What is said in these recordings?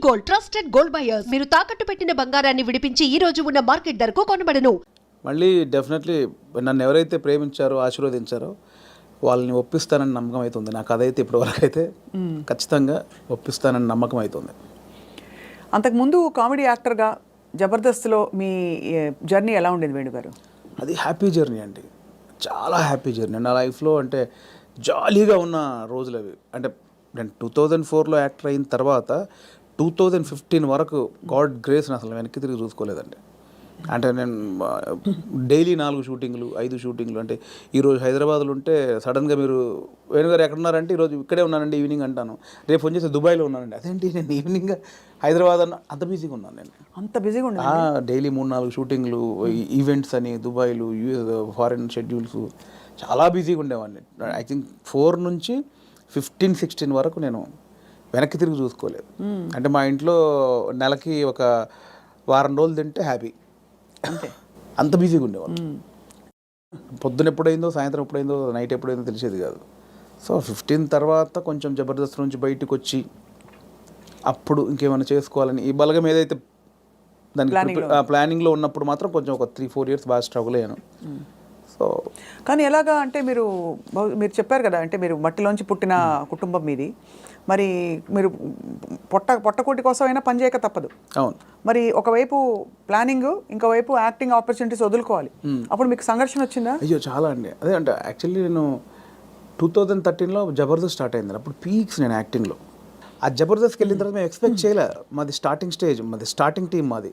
Gold trusted gold buyers. మీరు తాకట్టు పెట్టిన బంగారాన్ని విడిపించి ఈ రోజు ఉన్న మార్కెట్ ధరకు కొనబడను. మళ్ళీ డెఫినెట్లీ నన్ను ఎవరైతే ప్రేమించారో ఆశీర్వదించారో వాళ్ళని ఒప్పిస్తానని నమ్మకం అవుతుంది. నాకు అదైతే ఇప్పటివరకు అయితే ఖచ్చితంగా ఒప్పిస్తానని నమ్మకం అవుతుంది. అంతకుముందు కామెడీ యాక్టర్గా జబర్దస్త్లో మీ జర్నీ ఎలా ఉండేది వేణు గారు? అది హ్యాపీ జర్నీ అండి, చాలా హ్యాపీ జర్నీ నా లైఫ్లో. అంటే జాలీగా ఉన్న రోజులు అవి. అంటే నేను 2004లో యాక్టర్ అయిన తర్వాత 2015 వరకు గాడ్ గ్రేస్ అసలు వెనక్కి తిరిగి చూసుకోలేదండి. అంటే నేను డైలీ 4 షూటింగ్లు 5 షూటింగ్లు. అంటే ఈరోజు హైదరాబాద్లో ఉంటే సడన్గా మీరు వేణుగారు ఎక్కడున్నారంటే ఈరోజు ఇక్కడే ఉన్నానండి ఈవినింగ్ అంటాను. రేపు ఫోన్ చేస్తే దుబాయ్లో ఉన్నానండి. అదేంటి నేను ఈవినింగ్ హైదరాబాద్ అన్న అంత బిజీగా ఉన్నాను నేను. అంత బిజీగా ఉన్నా డైలీ 3-4 షూటింగ్లు, ఈవెంట్స్ అని దుబాయ్లు, ఫారిన్ షెడ్యూల్స్, చాలా బిజీగా ఉండేవాడిని. ఐ థింక్ 4 నుంచి 15-16 వరకు నేను వెనక్కి తిరిగి చూసుకోలేదు. అంటే మా ఇంట్లో నెలకి ఒక వారం రోజులు తింటే హ్యాపీ, అంతే. అంత బిజీగా ఉండేవాళ్ళు. పొద్దున ఎప్పుడైందో సాయంత్రం ఎప్పుడైందో నైట్ ఎప్పుడైందో తెలిసేది కాదు. సో 15 తర్వాత కొంచెం జబర్దస్త్ నుంచి బయటకు వచ్చి అప్పుడు ఇంకేమైనా చేసుకోవాలని ఈ బలగం ఏదైతే దానికి ప్లానింగ్లో ఉన్నప్పుడు మాత్రం కొంచెం ఒక 3-4 ఇయర్స్ బాగా స్ట్రగుల్ అయ్యాను. సో కానీ ఎలాగా అంటే మీరు చెప్పారు కదా, అంటే మీరు మట్టిలోంచి పుట్టిన కుటుంబం మీది, మరి మీరు పొట్టకూటి కోసం అయినా పని చేయక తప్పదు. అవును. మరి ఒకవైపు ప్లానింగ్, ఇంకోవైపు యాక్టింగ్ ఆపర్చునిటీస్ వదులుకోవాలి. అప్పుడు మీకు సంఘర్షణ వచ్చిందా? అయ్యో చాలా అండి. అదే అంటే యాక్చువల్లీ నేను 2013లో జబర్దస్త్ స్టార్ట్ అయింది. అప్పుడు పీక్స్ నేను యాక్టింగ్లో. ఆ జబర్దస్త్కి వెళ్ళిన తర్వాత మేము ఎక్స్పెక్ట్ చేయలే. మాది స్టార్టింగ్ స్టేజ్, మాది స్టార్టింగ్ టీం, మాది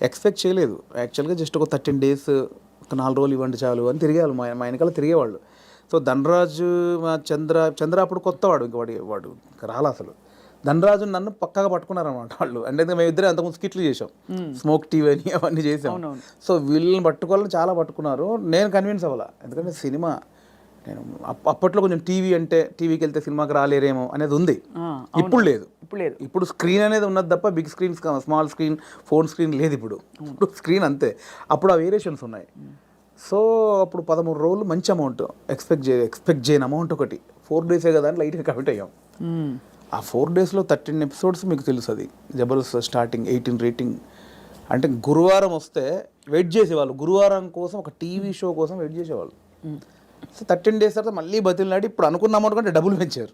ఎక్స్పెక్ట్ చేయలేదు. యాక్చువల్గా జస్ట్ ఒక 13 days, ఒక 4 రోజులు ఇవ్వండి చాలు అని తిరిగేవాళ్ళు. మా వెనకాల తిరిగేవాళ్ళు. సో ధనరాజు, మా చంద్ర అప్పుడు కొత్తవాడు, ఇంక వాడు రాలా అసలు. ధనరాజు నన్ను పక్కగా పట్టుకున్నారన్నమాట వాళ్ళు. అంటే మేము ఇద్దరే అంతకుముందు స్కిట్లు చేసాం, స్మోక్ టీవీ అని అవన్నీ చేసాం. సో వీళ్ళని పట్టుకోవాలని చాలా పట్టుకున్నారు. నేను కన్విన్స్ అవ్వాల, ఎందుకంటే సినిమా నేను అప్పట్లో కొంచెం టీవీ అంటే టీవీకి వెళ్తే సినిమాకి రాలేరేమో అనేది ఉంది. ఇప్పుడు లేదు. ఇప్పుడు స్క్రీన్ అనేది ఉన్నది తప్ప big screen, small screen, phone screen లేదు. ఇప్పుడు స్క్రీన్ అంతే. అప్పుడు ఆ వేరియేషన్స్ ఉన్నాయి. సో అప్పుడు 13 రోజులు మంచి అమౌంట్ ఎక్స్పెక్ట్ చేయని అమౌంట్ ఒకటి. 4 days కదా అని లైట్గా కమిట్ అయ్యాం. ఆ 4 daysలో 13 episodes మీకు తెలుసు. అది జబర్దస్త్ స్టార్టింగ్ 18 రేటింగ్. అంటే గురువారం వస్తే వెయిట్ చేసేవాళ్ళు, గురువారం కోసం ఒక టీవీ షో కోసం వెయిట్ చేసేవాళ్ళు. సో 13 days తర్వాత మళ్ళీ బతిలాడి ఇప్పుడు అనుకున్న అమౌంట్ కంటే డబ్బులు పెంచారు.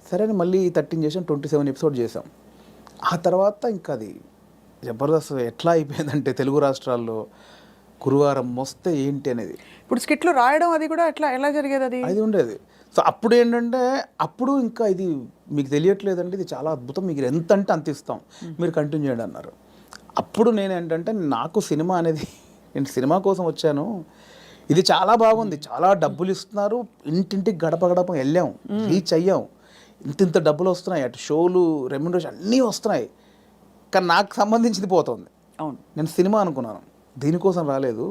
సరే అని మళ్ళీ 13 చేసాం, 27 episodes చేసాం. ఆ తర్వాత ఇంకా అది జబర్దస్త్ ఎట్లా అయిపోయిందంటే తెలుగు రాష్ట్రాల్లో గురువారం వస్తే ఏంటి అనేది. ఇప్పుడు స్కిట్లు రాయడం అది కూడా ఎలా జరిగేది? అది ఉండేది. సో అప్పుడు ఏంటంటే అప్పుడు ఇంకా ఇది మీకు తెలియట్లేదండి, ఇది చాలా అద్భుతం, మీకు ఎంత అంటే అంత ఇస్తాం, మీరు కంటిన్యూ చేయండి అన్నారు. అప్పుడు నేను ఏంటంటే నాకు సినిమా అనేది, నేను సినిమా కోసం వచ్చాను, ఇది చాలా బాగుంది, చాలా డబ్బులు ఇస్తున్నారు, ఇంటింటికి గడప గడప వెళ్ళాం, రీచ్ అయ్యాం, ఇంత డబ్బులు వస్తున్నాయి, అటు షోలు, రెమ్యునరేషన్ అన్నీ వస్తున్నాయి, కానీ నాకు సంబంధించింది పోతుంది. అవును, నేను సినిమా అనుకున్నాను, దీనికోసం రాలేదు,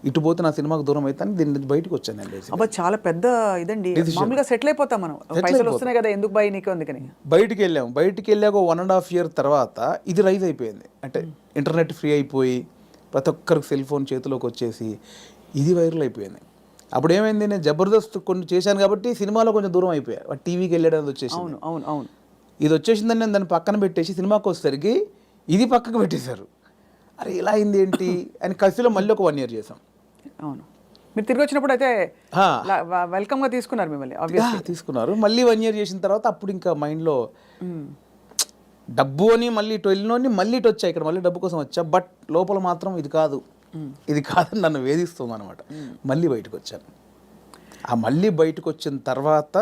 ఇటు పోతే నా సినిమాకు దూరం అవుతాను, దీని నుంచి బయటకు వచ్చాను నేను. అబ్బా చాలా పెద్ద ఇదండి. మామూలుగా సెటిల్ అయిపోతాం మనం, పైసలు వస్తున్నాయి కదా ఎందుకు బై నీకు అందుకని బయటికి వెళ్ళాక 1.5 year తర్వాత ఇది రైజ్ అయిపోయింది. అంటే ఇంటర్నెట్ ఫ్రీ అయిపోయి ప్రతి ఒక్కరికి సెల్ ఫోన్ చేతిలోకి వచ్చేసి ఇది వైరల్ అయిపోయింది. అప్పుడు ఏమైంది, నేను జబర్దస్త్ కొన్ని చేశాను కాబట్టి సినిమాలో కొంచెం దూరం అయిపోయా, టీవీకి వెళ్ళడం వచ్చేసి. అవును ఇది వచ్చేసిందని నేను దాన్ని పక్కన పెట్టేసి సినిమాకి వచ్చేసరికి ఇది పక్కకు పెట్టేశారు. అరే ఇలా అయింది ఏంటి అని కసిలో మళ్ళీ ఒక 1 year చేసాం. అవును, మీరు తిరిగి వచ్చినప్పుడు అయితే వెల్కమ్గా తీసుకున్నారు మిమ్మల్ని, తీసుకున్నారు. మళ్ళీ 1 year చేసిన తర్వాత అప్పుడు ఇంకా మైండ్లో డబ్బు అని మళ్ళీ ఇటు వెళ్ళినోని మళ్ళీ ఇటు వచ్చా, ఇక్కడ మళ్ళీ డబ్బు కోసం వచ్చా, బట్ లోపల మాత్రం ఇది కాదని నన్ను వేధిస్తుంది అనమాట. మళ్ళీ బయటకు వచ్చాను. ఆ మళ్ళీ బయటకు వచ్చిన తర్వాత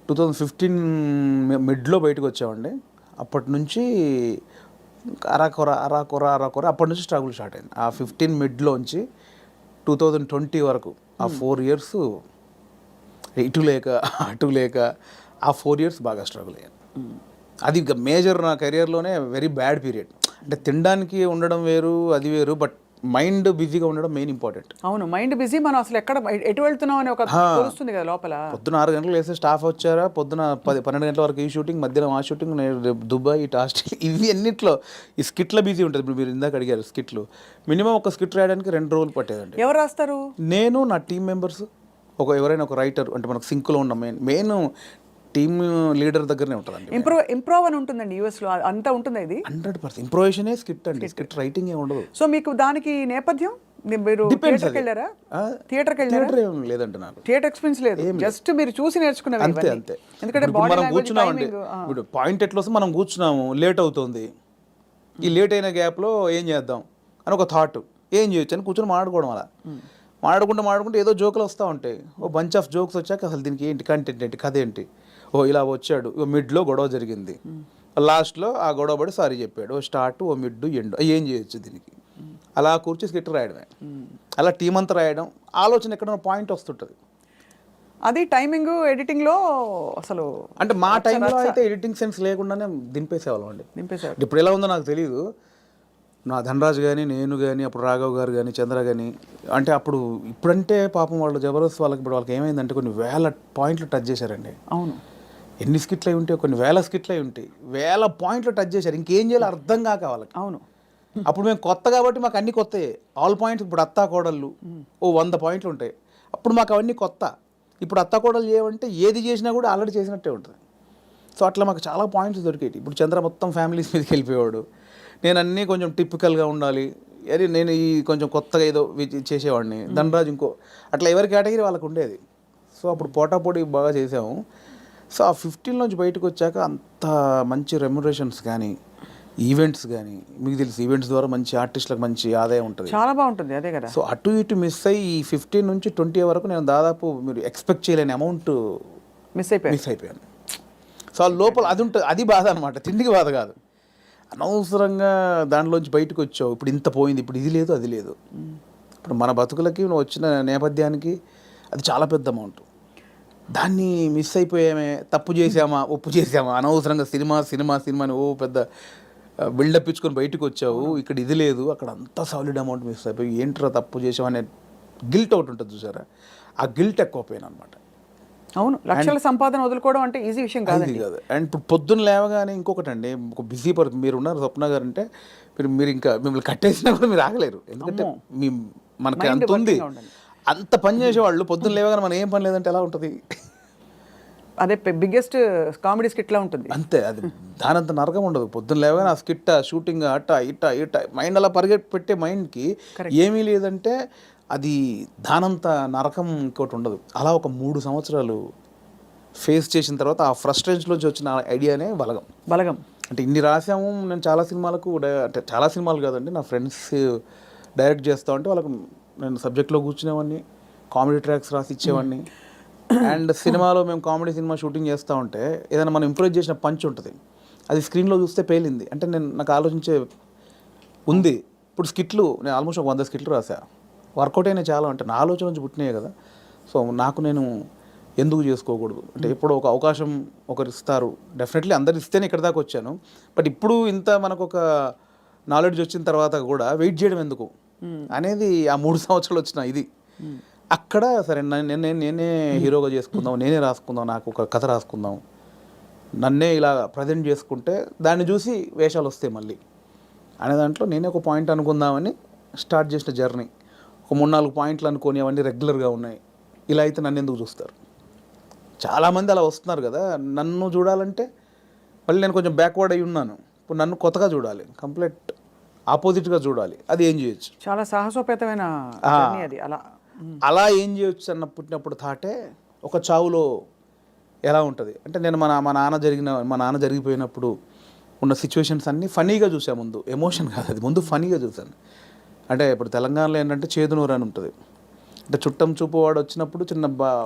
2015 మిడ్లో బయటకు వచ్చామండి. అప్పటి నుంచి అరాకొర అప్పటి నుంచి స్ట్రగుల్ స్టార్ట్ అయింది. ఆ 15 మిడ్లోంచి 2020 వరకు ఆ 4 years ఇటు లేక అటు లేక ఆ 4 years బాగా స్ట్రగుల్ అయ్యాను. అది మేజర్ నా కెరియర్లోనే వెరీ బ్యాడ్ పీరియడ్. అంటే తినడానికి ఉండడం వేరు, అది వేరు, బట్ మైండ్ బిజీగా ఉండడం మెయిన్ ఇంపార్టెంట్. అవును, మైండ్ బిజీ, మనం అసలు ఎటు వెళ్తున్నాం అని ఒక తెలుస్తుంది కదా లోపల. పొద్దున 6 గంటలకు వేస్తే స్టాఫ్ వచ్చారా, పొద్దున 12 గంటల వరకు ఈ షూటింగ్, మధ్యాహ్నం ఆ షూటింగ్, దుబాయ్, ఇటు ఆస్ట్రేలియా, ఇవి అన్నిట్లో ఈ స్కిట్ల బిజీ ఉంటుంది. ఇప్పుడు మీరు ఇందాక అడిగారు స్కిట్లు, మినిమం ఒక స్కిట్ రాయడానికి 2 రోజులు పట్టేదండి. ఎవరు రాస్తారు? నేను, నా టీం మెంబర్స్, ఎవరైనా ఒక రైటర్, అంటే మనకు సింక్లో ఉన్న మెయిన్ టీమ్ లీడర్ దగ్గరనే ఉంటుందండి. ఇంప్రూవ్ అని ఉంటుందండి యూఎస్లో, అంతా ఉంటుంది ఇది. 100% ఇంప్రొవేషనే స్క్రిప్ట్ అండి, స్క్రిప్ట్ రైటింగ్ ఏ ఉండదు. సో మీకు దానికి నేపథ్యం, మీరు Depends థియేటర్కి అది. వెళ్ళారా? ఆ, థియేటర్కి వెళ్ళారా? థియేటర్ ఏం లేదండి నాకు. థియేటర్ ఎక్స్పీరియన్స్ లేదు, జస్ట్ మీరు చూసి నేర్చుకున్నవి అంతే ఇవన్నీ. అంతే. ఎందుకంటే ఇప్పుడు బాడీ మనం లాంగ్వేజ్, కూర్చున్నామండి, టైమింగ్. ఇప్పుడు పాయింట్ ఎట్లా వస్తే మనం కూర్చున్నాము, లేట్ అవుతుంది, ఈ లేట్ అయిన గ్యాప్లో ఏం చేద్దాం అని ఒక థాట్, ఏం చేయొచ్చు అని కూర్చొని మాట్లాడుకోవడం. అలా మాట్లాడుకుంటే ఏదో జోకులు వస్తూ ఉంటాయి. ఓ బంచ్ ఆఫ్ జోక్స్ వచ్చాక అసలు దీనికి ఏంటి కంటెంట్ ఏంటి, కథ ఏంటి, ఓ ఇలా వచ్చాడు, ఓ మిడ్లో గొడవ జరిగింది, లాస్ట్లో ఆ గొడవ పడి సారీ చెప్పాడు, ఓ స్టార్ట్, ఓ మిడ్, ఎండ్, ఏం చేయొచ్చు దీనికి, అలా కూర్చి స్క్రిప్ట్ రాయడమే. అలా టీం అంతా రాయడం, ఆలోచన ఎక్కడ పాయింట్ వస్తుంటుంది. అది టైమింగ్ ఎడిటింగ్లో అసలు అంటే మా టైంలో అయితే ఎడిటింగ్ సెన్స్ లేకుండానే దింపేసేవాళ్ళం అండి. నింపేశారు. ఇప్పుడు ఎలా ఉందో నాకు తెలియదు. నా ధనరాజు కానీ, నేను కానీ, అప్పుడు రాఘవ్ గారు కానీ, చంద్ర కానీ, అంటే అప్పుడు ఇప్పుడంటే పాపం వాళ్ళు జబర్దస్త్ వాళ్ళకి ఇప్పుడు వాళ్ళకి ఏమైందంటే కొన్ని వేల పాయింట్లు టచ్ చేశారండి. అవును. ఎన్ని స్కిట్లు అయి ఉంటాయి, కొన్ని వేల స్కిట్లు అయి ఉంటాయి, వేల పాయింట్లు టచ్ చేశారు. ఇంకేం చేయాలో అర్థం కాక వాళ్ళకి. అవును. అప్పుడు మేము కొత్త కాబట్టి మాకు అన్ని కొత్తయే, ఆల్ పాయింట్స్. ఇప్పుడు అత్తా కోడళ్ళు ఓ 100 పాయింట్లు ఉంటాయి, అప్పుడు మాకు అవన్నీ కొత్త. ఇప్పుడు అత్తా కోడలు చేయమంటే ఏది చేసినా కూడా ఆల్రెడీ చేసినట్టే ఉంటుంది. సో అట్లా మాకు చాలా పాయింట్స్ దొరికేవి. ఇప్పుడు చంద్ర మొత్తం ఫ్యామిలీస్ మీదకి వెళ్ళిపోయాడు, నేను అన్నీ కొంచెం టిపికల్గా ఉండాలి, అరే నేను ఈ కొంచెం కొత్తగా ఏదో చేసేవాడిని, ధనరాజు ఇంకో, అట్లా ఎవరి కేటగిరీ వాళ్ళకు ఉండేది. సో అప్పుడు పోటాపోటీ బాగా చేసాము. సో ఆ 15 నుంచి బయటకు వచ్చాక అంత మంచి రెమ్యునరేషన్స్ కానీ, ఈవెంట్స్ కానీ, మీకు తెలుసు ఈవెంట్స్ ద్వారా మంచి ఆర్టిస్టులకు మంచి ఆదాయం ఉంటుంది, చాలా బాగుంటుంది. అదే కదా. సో అటు ఇటు మిస్ అయ్యి ఈ 15 నుంచి 20 వరకు నేను దాదాపు మీరు ఎక్స్పెక్ట్ చేయలేని అమౌంట్ మిస్ అయిపోయాను. సో ఆ లోపల అది ఉంటుంది, అది బాధ అనమాట, తిండికి బాధ కాదు. అనవసరంగా దాంట్లోంచి బయటకు వచ్చావు, ఇప్పుడు ఇంత పోయింది, ఇప్పుడు ఇది లేదు అది లేదు. ఇప్పుడు మన బతుకులకి నువ్వు వచ్చిన నేపథ్యానికి అది చాలా పెద్ద అమౌంట్. దాన్ని మిస్ అయిపోయామే, తప్పు చేసామా, ఒప్పు చేసామా, అనవసరంగా సినిమాని ఓ పెద్ద బిల్డప్ ఇచ్చుకొని బయటకు వచ్చావు, ఇక్కడ ఇది లేదు, అక్కడ అంతా సాలిడ్ అమౌంట్ మిస్ అయిపోయి ఏంట్రా తప్పు చేసావు అనే గిల్ట్ ఒకటి ఉంటుంది చూసారా, ఆ గిల్ట్ ఎక్కువ పోయాను అనమాట. అవును, లక్షల సంపాదన వదులుకోవడం అంటే ఈజీ విషయం కాదు. అండ్ ఇప్పుడు పొద్దున్న లేవగానే ఇంకొకటి అండి, ఒక బిజీ పర్సన్ మీరు ఉన్నారు స్వప్న గారు అంటే, మీరు ఇంకా మిమ్మల్ని కట్టేసినా కూడా మీరు ఆగలేరు, ఎందుకంటే మనకి అంత ఉంది, అంత పని చేసేవాళ్ళు పొద్దున్న లేవగానే మనం ఏం పని లేదంటే ఎలా ఉంటుంది. అదే బిగ్గెస్ట్ కామెడీ స్కిట్లా ఉంటుంది. అంతే, అది దానంత నరకం ఉండదు. పొద్దున్న లేవగానే ఆ స్కిట్, షూటింగ్, అట్ట ఇట్ట మైండ్ అలా పెట్టే మైండ్కి ఏమీ లేదంటే అది దానంత నరకం ఇంకోటి ఉండదు. అలా ఒక 3 సంవత్సరాలు ఫేస్ చేసిన తర్వాత ఆ ఫ్రస్ట్రేషన్లోంచి వచ్చిన ఐడియానే బలగం. అంటే ఇన్ని రాసాము, నేను చాలా సినిమాలకు అంటే చాలా సినిమాలు కాదండి, నా ఫ్రెండ్స్ డైరెక్ట్ చేస్తా ఉంటే వాళ్ళకు నేను సబ్జెక్ట్లో కూర్చునేవాడిని, కామెడీ ట్రాక్స్ రాసి ఇచ్చేవాడిని. అండ్ సినిమాలో మేము కామెడీ సినిమా షూటింగ్ చేస్తూ ఉంటే ఏదైనా మనం ఇంప్రూవ్ చేసిన పంచ్ ఉంటుంది, అది స్క్రీన్లో చూస్తే పేలింది అంటే నాకు ఆలోచించే ఉంది. ఇప్పుడు స్కిట్లు నేను ఆల్మోస్ట్ 100 స్కిట్లు రాసా, వర్కౌట్ అయినా చాలా, అంటే నా ఆలోచన నుంచి పుట్టినాయి కదా. సో నాకు నేను ఎందుకు చేసుకోకూడదు అంటే, ఎప్పుడు ఒక అవకాశం ఒకరు ఇస్తారు, డెఫినెట్లీ అందరు ఇస్తేనే ఇక్కడ దాకా వచ్చాను. బట్ ఇప్పుడు ఇంత మనకు ఒక నాలెడ్జ్ వచ్చిన తర్వాత కూడా వెయిట్ చేయడం ఎందుకు అనేది ఆ 3 సంవత్సరాలు వచ్చిన ఇది. అక్కడ సరే నేనే హీరోగా చేసుకుందాం, నేనే రాసుకుందాం, నాకు ఒక కథ రాసుకుందాం, నన్నే ఇలా ప్రజెంట్ చేసుకుంటే దాన్ని చూసి వేషాలు వస్తాయి మళ్ళీ అనే దాంట్లో నేనే ఒక పాయింట్ అనుకుందామని స్టార్ట్ చేసిన జర్నీ. ఒక 3-4 పాయింట్లు అనుకొని అవన్నీ రెగ్యులర్గా ఉన్నాయి. ఇలా అయితే నన్ను ఎందుకు చూస్తారు, చాలామంది అలా వస్తున్నారు కదా, నన్ను చూడాలంటే మళ్ళీ నేను కొంచెం బ్యాక్వర్డ్ అయి ఉన్నాను, ఇప్పుడు నన్ను కొత్తగా చూడాలి, కంప్లీట్ ఆపోజిట్గా చూడాలి, అది ఏం చేయొచ్చు, చాలా సాహసోపేతమైన జర్నీ అది. అలా ఏం చేయొచ్చు అన్న పుట్టినప్పుడు థాటే ఒక చావులో ఎలా ఉంటుంది అంటే, నేను మా నాన్న జరిగిపోయినప్పుడు ఉన్న సిచ్యువేషన్స్ అన్నీ ఫనీగా చూసాను, ముందు ఎమోషన్ కాదు అది, ముందు ఫనీగా చూశాను. అంటే ఇప్పుడు తెలంగాణలో ఏంటంటే చేదునూరు అని ఉంటుంది, అంటే చుట్టం చూపు వాడు వచ్చినప్పుడు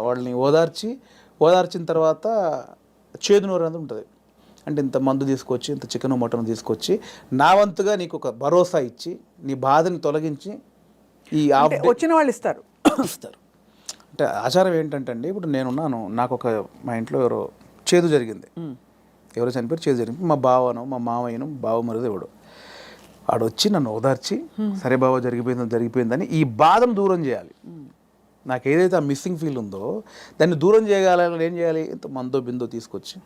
వాళ్ళని ఓదార్చిన తర్వాత చేదునూరు అనేది ఉంటుంది. అంటే ఇంత మందు తీసుకొచ్చి, ఇంత చికెన్ మటన్ తీసుకొచ్చి నా వంతుగా నీకు ఒక భరోసా ఇచ్చి, నీ బాధని తొలగించి ఈ వచ్చిన వాళ్ళు ఇస్తారు. అంటే ఆచారం ఏంటంటే అండి, ఇప్పుడు నేనున్నాను, నాకు ఒక మా ఇంట్లో చేదు జరిగింది, ఎవరో చనిపోయి చేదు జరిగింది, మా బావను మా మామయ్యను బావ మరిది ఎవడు ఆడొచ్చి నన్ను ఓదార్చి, సరే బావ జరిగిపోయిందని ఈ బాధను దూరం చేయాలి. నాకు ఏదైతే ఆ మిస్సింగ్ ఫీల్ ఉందో దాన్ని దూరం చేయగలని ఏం చేయాలి, ఇంత మందో బిందో తీసుకొచ్చి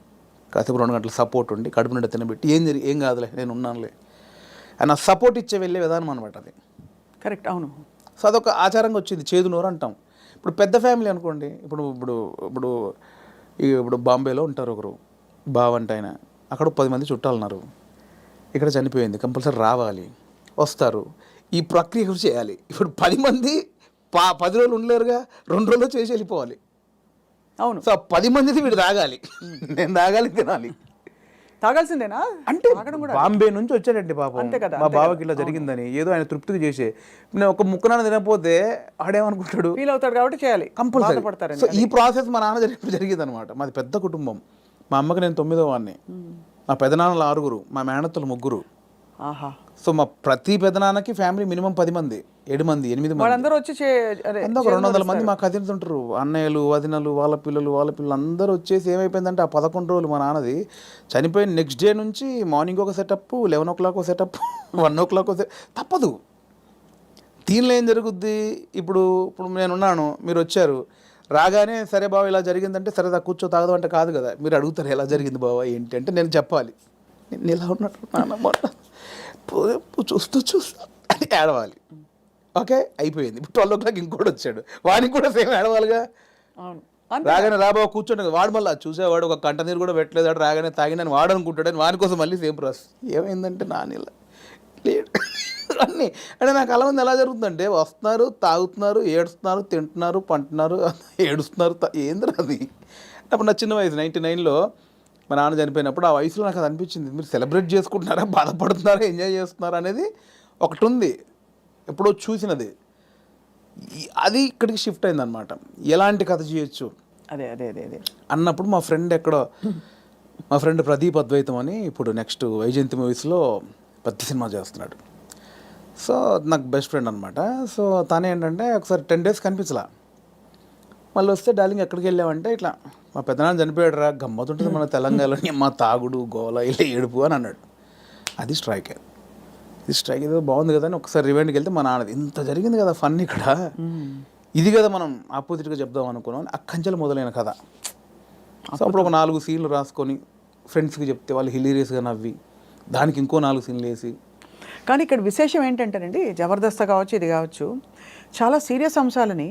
కాసేపు 2 గంటలు సపోర్ట్ ఉండి కడుపు నిండా తినబెట్టి ఏం కాదులే నేను ఉన్నానులే అని ఆ సపోర్ట్ ఇచ్చే వెళ్ళే విధానం అనమాట అది. కరెక్ట్, అవును. సో అదొక ఆచారంగా వచ్చింది, చేదునూరు అంటాం. ఇప్పుడు పెద్ద ఫ్యామిలీ అనుకోండి, ఇప్పుడు ఇప్పుడు బాంబేలో ఉంటారు ఒకరు బావంట ఆయన, అక్కడ 10 మంది చుట్టాలు ఉన్నారు, ఇక్కడ చనిపోయింది, కంపల్సరీ రావాలి, వస్తారు, ఈ ప్రక్రియ కూడా చేయాలి. ఇప్పుడు 10 మంది 10 రోజులు ఉండలేరుగా, 2 రోజుల్లో చేసి వెళ్ళిపోవాలి. అవును. సో 10 మందిది వీడు తాగాలి, నేను తాగాలి, తినాలి. తాగాల్సిందేనా అంటే తాగడం కూడా బాంబే నుంచి వచ్చాడండి పాపం, అంతే కదా, మా బావకి ఇలా జరిగిందని ఏదో ఆయన తృప్తికి చేసే, నేను ఒక ముక్కనాన్న తినకపోతే ఆడేమనుకుంటాడు, ఫీల్ అవుతాడు కాబట్టి చేయాలి, కంపల్సరీ. బాధపడతారని. సో ఈ ప్రాసెస్ మా నాన్న జరిగింది అనమాట. మాది పెద్ద కుటుంబం, మా అమ్మకి నేను 9వ వాడిని, మా పెదనాన్నలు 6, మా మేనత్తలు 3. ఆహా. సో మా ప్రతి పెదనాన్నకి ఫ్యామిలీ మినిమం 10 మంది, 7 మంది, 8 మంది, వాళ్ళందరూ వచ్చి అందరూ 200 మంది మా కజిన్స్ ఉంటారు, అన్నయ్యలు, వదినలు, వాళ్ళ పిల్లలు అందరూ వచ్చేసి ఏమైపోయిందంటే ఆ 11 రోజులు మా నాన్నది చనిపోయిన నెక్స్ట్ డే నుంచి మార్నింగ్ ఒక సెటప్, 11 o'clock ఒక సెటప్, 1 o'clock తప్పదు. దీనిలో ఏం జరుగుద్ది, ఇప్పుడు నేనున్నాను, మీరు వచ్చారు, రాగానే సరే బావ ఇలా జరిగిందంటే సరే కూర్చో తాగదు అంటే కాదు కదా, మీరు అడుగుతారు ఎలా జరిగింది బావ ఏంటి అంటే నేను చెప్పాలి, నేను ఇలా ఉన్నట్టు నాన్న చూస్తూ అని ఏడవాలి. ఓకే అయిపోయింది. ఇప్పుడు 12 o'clock ఇంకోటి వచ్చాడు, వాడికి కూడా సేమ్ ఏడవాలిగా. అవును. రాగానే రాబావ కూర్చోండి, వాడు మళ్ళీ చూసేవాడు ఒక కంట నీరు కూడా పెట్టలేదు, వాడు రాగానే తాగినని వాడు అనుకుంటాడని వాని కోసం మళ్ళీ సేమ్ ప్రాసెస్. ఏమైందంటే నానిలా లేడు అన్నీ అంటే నాకు అలా ఉంది. ఎలా జరుగుతుందంటే వస్తున్నారు, తాగుతున్నారు, ఏడుస్తున్నారు, తింటున్నారు, పంటున్నారు, ఏడుస్తున్నారు, ఏందిరా అది. అప్పుడు నా చిన్న వయసు 99లో మా నాన్న చనిపోయినప్పుడు, ఆ వయసులో నాకు అది అనిపించింది, మీరు సెలబ్రేట్ చేసుకుంటున్నారా, బాధపడుతున్నారా, ఎంజాయ్ చేస్తున్నారా అనేది ఒకటి ఉంది, ఎప్పుడో చూసినది. అది ఇక్కడికి షిఫ్ట్ అయిందనమాట. ఎలాంటి కథ చేయొచ్చు అదే అదే అదే అదే అన్నప్పుడు మా ఫ్రెండ్ ప్రదీప్ అద్వైతం అని ఇప్పుడు నెక్స్ట్ వైజయంతి మూవీస్లో పెద్ద సినిమా చేస్తున్నాడు. సో నాకు బెస్ట్ ఫ్రెండ్ అనమాట. సో తను ఏంటంటే ఒకసారి 10 days కనిపించలా, మళ్ళీ వస్తే డార్లింగ్ ఎక్కడికి వెళ్ళామంటే ఇట్లా మా పెద్దనాన్న చనిపోయాడు రా, గమ్మతుంటుంది మన తెలంగాణలోని, మా తాగుడు గోల ఇలా ఏడుపు అని అన్నాడు. అది స్ట్రైక్ ఏదో బాగుంది కదా అని ఒకసారి రివెండ్కి వెళ్తే మా నాన్నది ఇంత జరిగింది కదా ఫన్ ఇక్కడ, ఇది కదా మనం ఆపోజిట్గా చెప్దాం అనుకున్నాం. అక్కంచెలు మొదలైన కథ. సో అప్పుడు ఒక 4 సీన్లు రాసుకొని ఫ్రెండ్స్కి చెప్తే వాళ్ళు హిలీరియస్గా నవ్వి దానికి ఇంకో 4 సీన్లు వేసి. కానీ ఇక్కడ విశేషం ఏంటంటేనండి, జబర్దస్త్ కావచ్చు, ఇది కావచ్చు, చాలా సీరియస్ అంశాలని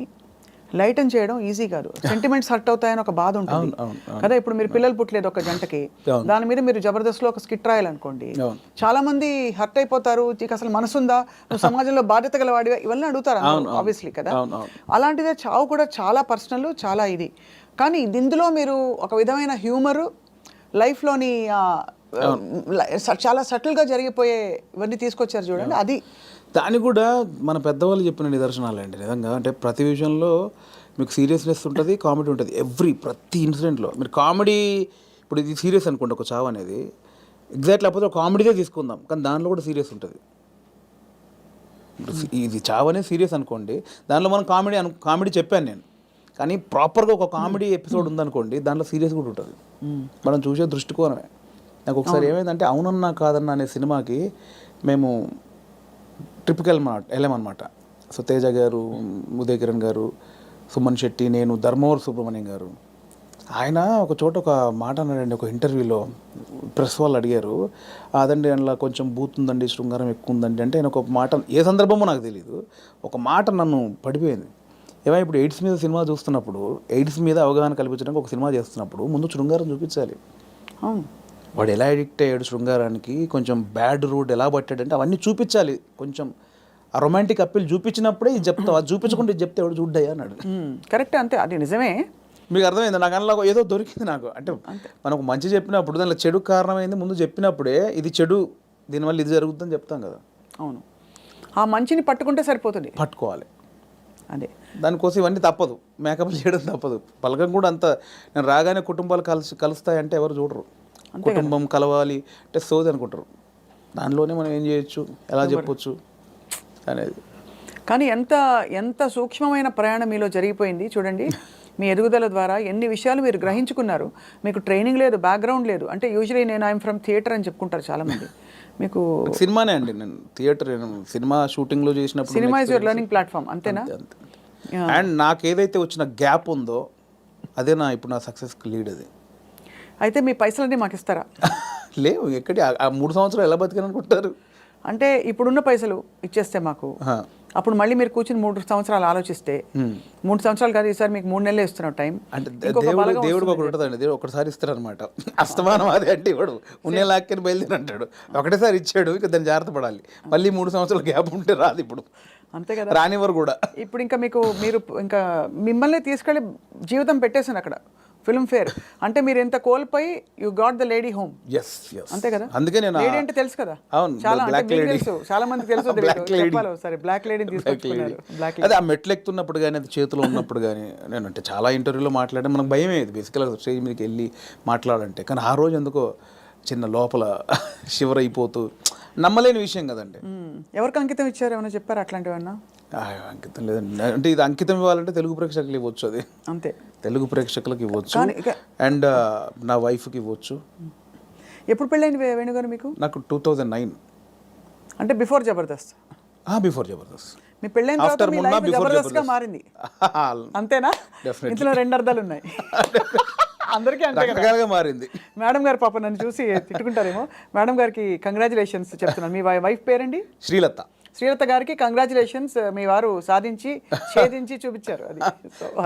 లైటన్ చేయడం ఈజీ కాదు. సెంటిమెంట్స్ హర్ట్ అవుతాయని ఒక బాధ ఉంటుంది కదా. ఇప్పుడు మీరు పిల్లలు పుట్టలేదు ఒక జంటకి, దాని మీద మీరు జబర్దస్త్లో ఒక స్కిట్ రాయాలనుకోండి, చాలా మంది హర్ట్ అయిపోతారు, నీకు అసలు మనసుందా, నువ్వు సమాజంలో బాధ్యత గలవాడివా, ఇవన్నీ అడుగుతారు ఆబ్వియస్లీ కదా. అలాంటిదే చావు కూడా చాలా పర్సనల్, చాలా ఇది. కానీ ఇందులో మీరు ఒక విధమైన హ్యూమరు, లైఫ్లోని చాలా సటిల్గా జరిగిపోయే ఇవన్నీ తీసుకొచ్చారు చూడండి. అది దాన్ని కూడా మన పెద్దవాళ్ళు చెప్పిన నిదర్శనాలు అండి నిజంగా. అంటే ప్రతి విషయంలో మీకు సీరియస్నెస్ ఉంటుంది, కామెడీ ఉంటుంది. ప్రతి ఇన్సిడెంట్లో మీరు కామెడీ, ఇప్పుడు ఇది సీరియస్ అనుకోండి ఒక చావు అనేది, ఎగ్జాక్ట్ లేకపోతే ఒక కామెడీదే తీసుకుందాం, కానీ దానిలో కూడా సీరియస్ ఉంటుంది. ఇది చావు అనేది సీరియస్ అనుకోండి, దానిలో మనం కామెడీ చెప్పాను నేను, కానీ ప్రాపర్గా ఒక కామెడీ ఎపిసోడ్ ఉందనుకోండి, దాంట్లో సీరియస్ కూడా ఉంటుంది. మనం చూసే దృష్టికోణమే. నాకు ఒకసారి ఏమైందంటే అవునన్నా కాదన్నా అనే సినిమాకి మేము ట్రిప్కి వెళ్ళామన్నమాట. సో తేజ గారు, ఉదయ్ కిరణ్ గారు, సుమన్ శెట్టి, నేను, ధర్మవరం సుబ్రహ్మణ్యం గారు. ఆయన ఒక చోట ఒక మాట అన్నాడండి ఒక ఇంటర్వ్యూలో, ప్రెస్ వాళ్ళు అడిగారు, అదండి అందులో కొంచెం బూత్ ఉందండి, శృంగారం ఎక్కువ ఉందండి అంటే ఆయన ఒక మాట, ఏ సందర్భమో నాకు తెలియదు, ఒక మాట నన్ను పడిపోయింది. ఏమైనా ఇప్పుడు ఎయిడ్స్ మీద సినిమా చూస్తున్నప్పుడు, ఎయిడ్స్ మీద అవగాహన కల్పించడానికి ఒక సినిమా చేస్తున్నప్పుడు ముందు శృంగారం చూపించాలి. వాడు ఎలా అడిక్ట్ అయ్యాడు శృంగారానికి, కొంచెం బ్యాడ్ రూట్ ఎలా పట్టాడంటే అవన్నీ చూపించాలి. కొంచెం ఆ రొమాంటిక్ అప్పీల్ చూపించినప్పుడే ఇది చెప్తావు, అది చూపించకుండా ఇది చెప్తే ఎవడు చూడ్డాయి అన్నాడు. కరెక్ట్, అంతే, అది నిజమే. మీకు అర్థమైంది? నాకు అందులో ఏదో దొరికింది నాకు. అంటే మనకు మంచి చెప్పినప్పుడు దానిలో చెడు కారణమైంది ముందు చెప్పినప్పుడే, ఇది చెడు, దీనివల్ల ఇది జరుగుతుందని చెప్తాం కదా. అవును, ఆ మంచిని పట్టుకుంటే సరిపోతుంది, పట్టుకోవాలి. అదే దానికోసం ఇవన్నీ తప్పదు, మేకప్ చేయడం తప్పదు. పలకం కూడా అంత, నేను రాగానే కుటుంబాలు కలుస్తాయంటే ఎవరు చూడరు. కుటుంబం కలవాలి అంటే సోది అనుకుంటారు. దానిలోనే మనం ఏం చేయొచ్చు, ఎలా చెప్పొచ్చు అనేది. కానీ ఎంత సూక్ష్మమైన ప్రయాణం మీలో జరిగిపోయింది చూడండి. మీ ఎదుగుదల ద్వారా ఎన్ని విషయాలు మీరు గ్రహించుకున్నారు. మీకు ట్రైనింగ్ లేదు, బ్యాక్గ్రౌండ్ లేదు. అంటే యూజువలీ నేను ఐఎమ్ ఫ్రమ్ థియేటర్ అని చెప్పుకుంటారు చాలామంది. మీకు సినిమానే అండి, నేను థియేటర్, సినిమా షూటింగ్లో చేసినప్పుడు cinema is your learning platform, అంతేనా? అండ్ నాకు ఏదైతే వచ్చిన గ్యాప్ ఉందో అదే ఇప్పుడు నా సక్సెస్కి లీడ్. అది అయితే మీ పైసలన్నీ మాకు ఇస్తారా? లేవు, ఎక్కడి ఆ 3 సంవత్సరాలు ఎలా బతికాను అనుకుంటారు. అంటే ఇప్పుడున్న పైసలు ఇచ్చేస్తే మాకు అప్పుడు మళ్ళీ మీరు కూర్చుని 3 సంవత్సరాలు ఆలోచిస్తే 3 సంవత్సరాలు కాదు, ఈసారి మీకు 3 నెలలు ఇస్తున్నాం టైం. అంటే దేవుడు ఒకటి ఉంటుందండి, దేవుడు ఒకటిసారి ఇస్తాడు అనమాట. అస్తమానం అది అంటే ఇవ్వడు, ఉన్నే లాక్కని బయలుదేరి అంటాడు. ఒకటేసారి ఇచ్చాడు, ఇక దాన్ని జాగ్రత్త పడాలి. మళ్ళీ 3 సంవత్సరాల గ్యాప్ ఉంటే రాదు ఇప్పుడు, అంతే కదా, రానివ్వరు కూడా. ఇప్పుడు ఇంకా మీరు ఇంకా మిమ్మల్ని తీసుకెళ్ళి జీవితం పెట్టేసాను అక్కడ ఫిల్మ్ ఫేర్ అంటే. మీరు ఎంత కోల్పోయి you got the lady home. అంతే కదా, అందుకే నేను లేడీ అంటే తెలుసు కదా, అవును, చాలా బ్లాక్ లేడీ తెలుసు, చాలా మంది తెలుసు. సరే, బ్లాక్ లేడీని తీసుకొచ్చుకున్నారు. బ్లాక్ అదే ఆ మెట్లు ఎక్కుతున్నప్పుడు కానీ, అది చేతిలో ఉన్నప్పుడు కానీ, నేను అంటే చాలా ఇంటర్వ్యూలో మాట్లాడడం మనకు భయమే ఇది బేసికల్గా స్టేజ్ మీదకి వెళ్ళి మాట్లాడాలంటే. కానీ ఆ రోజు ఎందుకో చిన్న లోపల షివర్ అయిపోతూ, నమ్మలేని విషయం కదండి. ఎవరికి అంకితం ఇచ్చారు, ఏమైనా చెప్పారు అట్లాంటివన్నా? అంకితం లేదండి, అంటే ఇది అంకితం ఇవ్వాలంటే తెలుగు ప్రేక్షకులు ఇవ్వచ్చు, అది అంతే, తెలుగు ప్రేక్షకులకు ఇవ్వచ్చు, అండ్ నా వైఫ్కి ఇవ్వచ్చు. ఎప్పుడు పెళ్ళైంది వేణుగారు మీకు? నాకు 2009, అంటే బిఫోర్ జబర్దస్త్. బిఫోర్ జబర్దస్త్. మీ పెళ్ళైన తర్వాత మీ లైఫ్ జబర్దస్త్గా మారింది, అంతేనా? ఇందులో 2 అర్థాలు ఉన్నాయి. అందరికీ అంటే రకరకాలుగా మారింది. మేడం గారు పాప నన్ను చూసి తిట్టుకుంటారేమో. మేడం గారికి కంగ్రాచులేషన్స్ చెప్తున్నాను. మీ వైఫ్ పేరండి? శ్రీలత. శ్రీలత గారికి కంగ్రాచులేషన్స్, మీ వారు సాధించి ఛేదించి చూపించారు. అది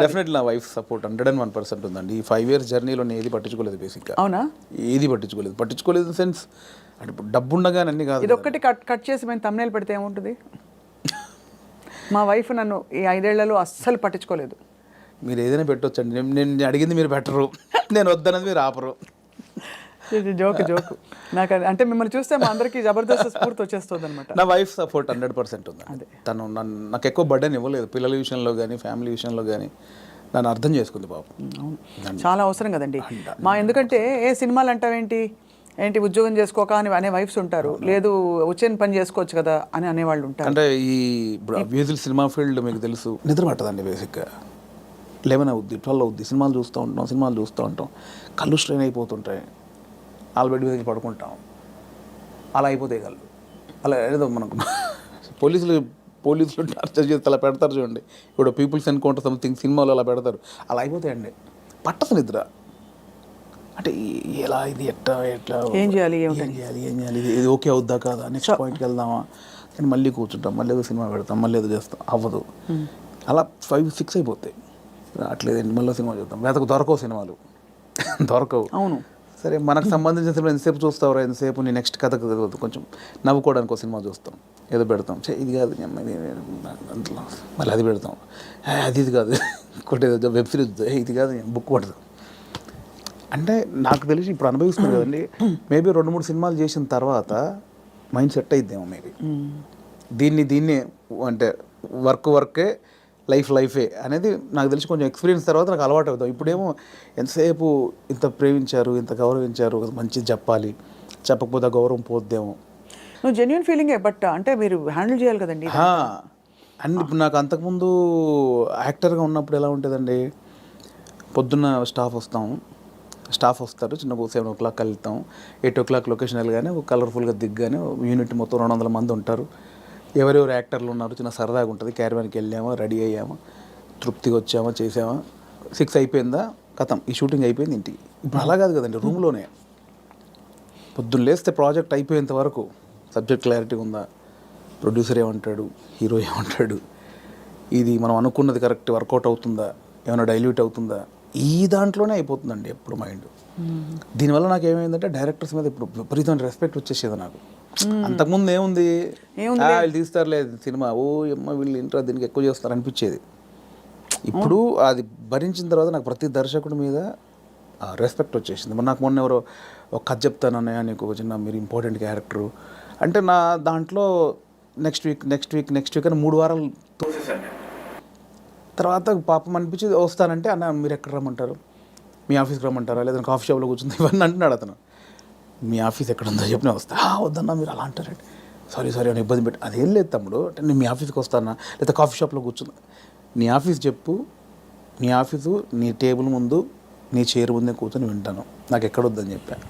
డెఫినెట్లీ నా వైఫ్ సపోర్ట్ 101% ఉందండి. ఈ 5 years జర్నీలో నేను ఏది పట్టించుకోలేదు బేసిక్గా. అవునా? ఏది పట్టించుకోలేదు ఇన్ సెన్స్ అంటే డబ్బు ఉండగానే అన్ని కాదు. ఇది ఒక్కటి కట్ చేసి మేము thumbnail పెడితే ఏముంటుంది? మా వైఫ్ నన్ను ఈ 5 ఏళ్లలో అస్సలు పట్టించుకోలేదు. మీరు ఏదైనా పెట్టొచ్చండి, నేను అడిగింది మీరు పెట్టరు, నేను వద్దన్నది మీరు ఆపరు. జోక్ నాకు అంటే మిమ్మల్ని చూస్తే మా అందరికి జబర్దస్త్ స్ఫూర్తి వచ్చేస్తుంది అనమాట. నా వైఫ్ సపోర్ట్ 100% ఉంది. తను నాకు ఎక్కువ బర్డెన్ ఇవ్వలేదు, పిల్లల విషయంలో కానీ ఫ్యామిలీ విషయంలో కానీ నన్ను అర్థం చేసుకుంది బాబు. చాలా అవసరం కదండి ఎందుకంటే ఏ సినిమాలు అంటావేంటి, ఉద్యోగం చేసుకోక అని అనే వైఫ్స్ ఉంటారు, లేదు వచ్చిన పని చేసుకోవచ్చు కదా అని అనేవాళ్ళు ఉంటారు. అంటే ఈ మ్యూజిక్ సినిమా ఫీల్డ్ మీకు తెలుసు, నిద్ర పట్టదండి బేసిక్గా. 11 అవుద్ది, 12 అవుద్ది, సినిమాలు చూస్తూ ఉంటాం, కళ్ళు స్ట్రెయిన్ అయిపోతుంటాయి, బెడ్ మీద పడుకుంటాం, అలా అయిపోతాయి కళ్ళు. అలా ఏదో మనకు పోలీసులు టార్చర్ చేస్తే అలా పెడతారు చూడండి, ఇప్పుడు పీపుల్స్ ఎన్కౌంటర్ సంథింగ్ సినిమాలో అలా పెడతారు, అలా అయిపోతాయండి. పట్టదు నిద్ర. అంటే ఎలా ఇది ఎట్లా ఏం చేయాలి ఇది ఓకే అవుద్దా కాదా, నెక్స్ట్ పాయింట్కి వెళ్దామా అని మళ్ళీ కూర్చుంటాం, మళ్ళీ ఏదో సినిమా పెడతాం, మళ్ళీ ఏదో చేస్తాం, అవ్వదు. అలా 5-6 అయిపోతాయి. అట్లేదండి, మళ్ళీ సినిమా చూద్దాం, దొరకవు సినిమాలు, దొరకవు. అవును, సరే మనకు సంబంధించిన సినిమా ఎంతసేపు చూస్తావురా, ఎంతసేపు నీ నెక్స్ట్ కథ కొంచెం నవ్వుకోవడానికి ఒక సినిమా చూస్తాం, ఏదో పెడతాం, ఇది కాదు అంతలో మళ్ళీ అది పెడతాం, ఇది కాదు ఇంకోటి ఏదో వెబ్ సిరీస్, ఇది కాదు బుక్ పడతాం. అంటే నాకు తెలిసి ఇప్పుడు అనుభవిస్తుంది కదండి, మేబీ 2-3 సినిమాలు చేసిన తర్వాత మైండ్ సెట్ అయిద్దేమో మేబీ. దీన్ని అంటే వర్కే లైఫే అనేది నాకు తెలిసి కొంచెం ఎక్స్పీరియన్స్ తర్వాత నాకు అలవాటు అవుతాం. ఇప్పుడేమో ఎంతసేపు ఇంత ప్రేమించారు, ఇంత గౌరవించారు, మంచిది చెప్పాలి, చెప్పకపోతే గౌరవం పోద్దేమో. నువ్వు జెన్యూన్ ఫీలింగే, బట్ అంటే మీరు హ్యాండిల్ చేయాలి కదండి. అండ్ ఇప్పుడు నాకు అంతకుముందు యాక్టర్గా ఉన్నప్పుడు ఎలా ఉంటుందండి, పొద్దున్న స్టాఫ్ వస్తారు, చిన్న 7 o'clock వెళ్తాం, 8 o'clock లొకేషన్ వెళ్ళగానే కలర్ఫుల్గా దిగ్గానే యూనిట్ మొత్తం 200 మంది ఉంటారు, ఎవరెవరు యాక్టర్లు ఉన్నారు, చిన్న సరదాగా ఉంటుంది. క్యారవాన్కి వెళ్ళామా, రెడీ అయ్యామా, తృప్తిగా వచ్చామా, చేసామా, 6 అయిపోయిందా, కథం ఈ షూటింగ్ అయిపోయింది ఇంటికి. ఇప్పుడు అలా కాదు కదండి, రూమ్లోనే పొద్దున్న లేస్తే ప్రాజెక్ట్ అయిపోయేంత వరకు సబ్జెక్ట్ క్లారిటీ ఉందా, ప్రొడ్యూసర్ ఏమంటాడు, హీరో ఏమంటాడు, ఇది మనం అనుకున్నది కరెక్ట్ వర్కౌట్ అవుతుందా, ఏమైనా డైల్యూట్ అవుతుందా, ఈ దాంట్లోనే అయిపోతుందండి ఎప్పుడు మైండ్. దీనివల్ల నాకు ఏమైందంటే డైరెక్టర్స్ మీద ఇప్పుడు విపరీతమైన రెస్పెక్ట్ వచ్చేసేది నాకు. అంతకుముందు ఏముంది, వీళ్ళు తీస్తారులేదు సినిమా, వీళ్ళు ఇంట్రా దీనికి ఎక్కువ చేస్తారు అనిపించేది. ఇప్పుడు అది భరించిన తర్వాత నాకు ప్రతి దర్శకుడి మీద రెస్పెక్ట్ వచ్చేసింది. మరి నాకు మొన్న ఎవరో ఒక కథ చెప్తానన్నయ్య, నీకు చిన్న మీరు ఇంపార్టెంట్ క్యారెక్టరు అంటే, నా దాంట్లో నెక్స్ట్ వీక్ అని 3 వారాలు తోసేసాను. తర్వాత పాపం అనిపించి వస్తానంటే, అన్న మీరు ఎక్కడ రమ్మంటారు, మీ ఆఫీస్కి రమ్మంటారా, లేదా కాఫీ షాప్లో కూర్చుంది, ఇవన్నీ అంటున్నాడు అతను. మీ ఆఫీస్ ఎక్కడ ఉందో చెప్పిన వస్తా. వద్దన్నా మీరు అలా అంటారండి, సారీ అని ఇబ్బంది పెట్టి, అదేం లేదు తమ్ముడు, అంటే నేను మీ ఆఫీస్కి వస్తానా, లేదా కాఫీ షాప్లో కూర్చుందా, నీ ఆఫీస్ చెప్పు, నీ ఆఫీసు నీ టేబుల్ ముందు నీ చైర్ ముందే కూర్చొని వింటాను, నాకు ఎక్కడొద్దని చెప్పాను.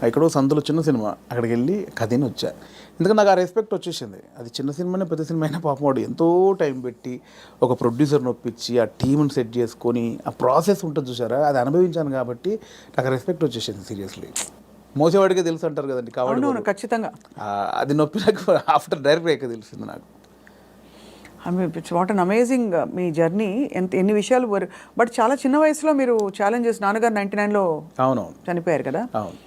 ఎక్కడో సందులో చిన్న సినిమా, అక్కడికి వెళ్ళి కథని వచ్చా. ఎందుకంటే నాకు ఆ రెస్పెక్ట్ వచ్చేసింది. అది చిన్న సినిమానే పెద్ద సినిమా అయినా పాపం వాడు ఎంతో టైం పెట్టి ఒక ప్రొడ్యూసర్ని ఒప్పించి ఆ టీంని సెట్ చేసుకొని ఆ ప్రాసెస్ ఉంటుంది చూసారా, అది అనుభవించాను కాబట్టి నాకు రెస్పెక్ట్ వచ్చేసింది. సీరియస్లీ మోసేవాడికే తెలుసు అంటారు కదండి, కాబట్టి ఖచ్చితంగా అది నొప్పి నాకు ఆఫ్టర్ డైరెక్ట్ అయ్యాక తెలిసింది నాకు. What an amazing me journey. ఎన్ని విషయాలు బట్ చాలా చిన్న వయసులో మీరు ఛాలెంజెస్, నాన్నగారు 99లో అవునవును చనిపోయారు కదా. అవును.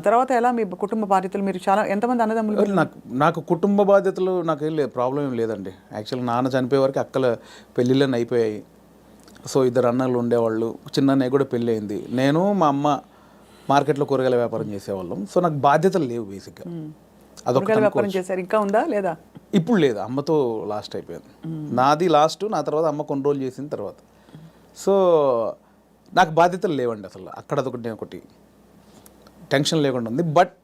తర్వాత ఎలా మీ కుటుంబ బాధ్యతలు, మీరు చాలా ఎంతమంది అన్నదమ్ములు? నాకు కుటుంబ బాధ్యతలు నాకు ఏం లేదు, ప్రాబ్లం ఏం లేదండి. యాక్చువల్గా నాన్న చనిపోయే వరకు అక్కల పెళ్ళిళ్ళని అయిపోయాయి. సో 2 అన్నలు ఉండేవాళ్ళు, చిన్న అన్నయ్య కూడా పెళ్ళి అయింది. నేను మా అమ్మ మార్కెట్లో కూరగాయల వ్యాపారం చేసేవాళ్ళం. సో నాకు బాధ్యతలు లేవు బేసిక్గా. కూరగాయల వ్యాపారం చేశారు, ఇంకా ఉందా లేదా? ఇప్పుడు లేదు, అమ్మతో లాస్ట్ అయిపోయింది. నాది లాస్ట్, నా తర్వాత అమ్మ కొన్ని రోజులు చేసిన తర్వాత. సో నాకు బాధ్యతలు లేవండి అసలు. అక్కడ ఒకటి టెన్షన్ లేకుండా ఉంది. బట్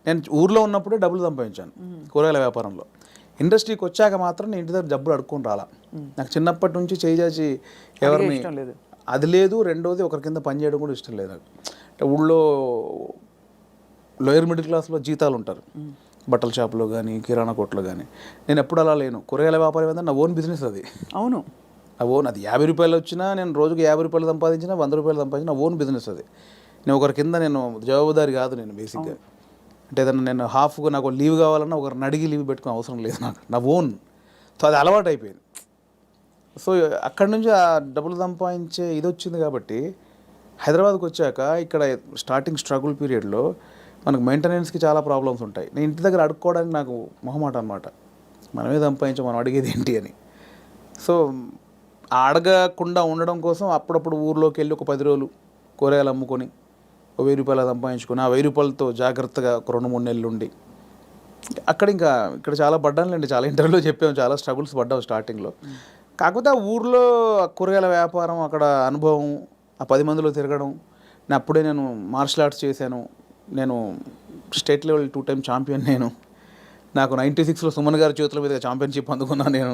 నేను ఊర్లో ఉన్నప్పుడే డబ్బులు సంపాదించాను కూరగాయల వ్యాపారంలో. ఇండస్ట్రీకి వచ్చాక మాత్రం నేను ఇంటి దగ్గర డబ్బులు అడుక్కొని రాలా. నాకు చిన్నప్పటి నుంచి చేసి ఎవరిని అది లేదు. రెండోది ఒకరి కింద పని చేయడం కూడా ఇష్టం లేదు నాకు. అంటే ఊళ్ళో లోయర్ మిడిల్ క్లాస్లో జీతాలు ఉంటారు, బట్టల షాపులో కానీ కిరాణా కొట్లో కానీ. నేను ఎప్పుడు అలా లేను. కూరగాయల వ్యాపారం ఏంటంటే నా ఓన్ బిజినెస్ అది. అవును, నా ఓన్. అది 50 రూపాయలు వచ్చినా, నేను రోజుకి 50 రూపాయలు సంపాదించినా, 100 రూపాయలు సంపాదించిన ఓన్ బిజినెస్ అది. నేను ఒకరి కింద నేను జవాబుదారి కాదు నేను బేసిక్గా. అంటే ఏదన్నా నేను హాఫ్గా నాకు లీవ్ కావాలన్నా ఒకరిని అడిగి లీవ్ పెట్టుకునే అవసరం లేదు నాకు, నా ఓన్. సో అది అలవాటు అయిపోయింది. సో అక్కడి నుంచి ఆ డబ్బులు సంపాదించే ఇది వచ్చింది కాబట్టి హైదరాబాద్కి వచ్చాక ఇక్కడ స్టార్టింగ్ స్ట్రగుల్ పీరియడ్లో మనకు మెయింటెనెన్స్కి చాలా ప్రాబ్లమ్స్ ఉంటాయి. నేను ఇంటి దగ్గర అడుక్కోవడానికి నాకు మొహమాట అనమాట. మనమే సంపాదించాం, మనం అడిగేది ఏంటి అని. సో అడగకుండా ఉండడం కోసం అప్పుడప్పుడు ఊర్లోకి వెళ్ళి ఒక 10 రోజులు కూరగాయలు అమ్ముకొని 1000 రూపాయలు సంపాదించుకొని ఆ 1000 రూపాయలతో జాగ్రత్తగా ఒక 2-3 నెలలు ఉండి ఇక్కడ చాలా పడ్డానులేండి. చాలా ఇంటర్వ్యూలో చెప్పాము, చాలా స్ట్రగుల్స్ పడ్డాము స్టార్టింగ్లో. కాకపోతే ఆ ఊర్లో కూరగాయల వ్యాపారం, అక్కడ అనుభవం, ఆ 10 మందిలో తిరగడం. నేను మార్షల్ ఆర్ట్స్ చేశాను. నేను స్టేట్ లెవెల్ 2 టైమ్ ఛాంపియన్. నాకు 96లో సుమన్ గారి చేతుల మీద ఛాంపియన్షిప్ అందుకున్నాను నేను.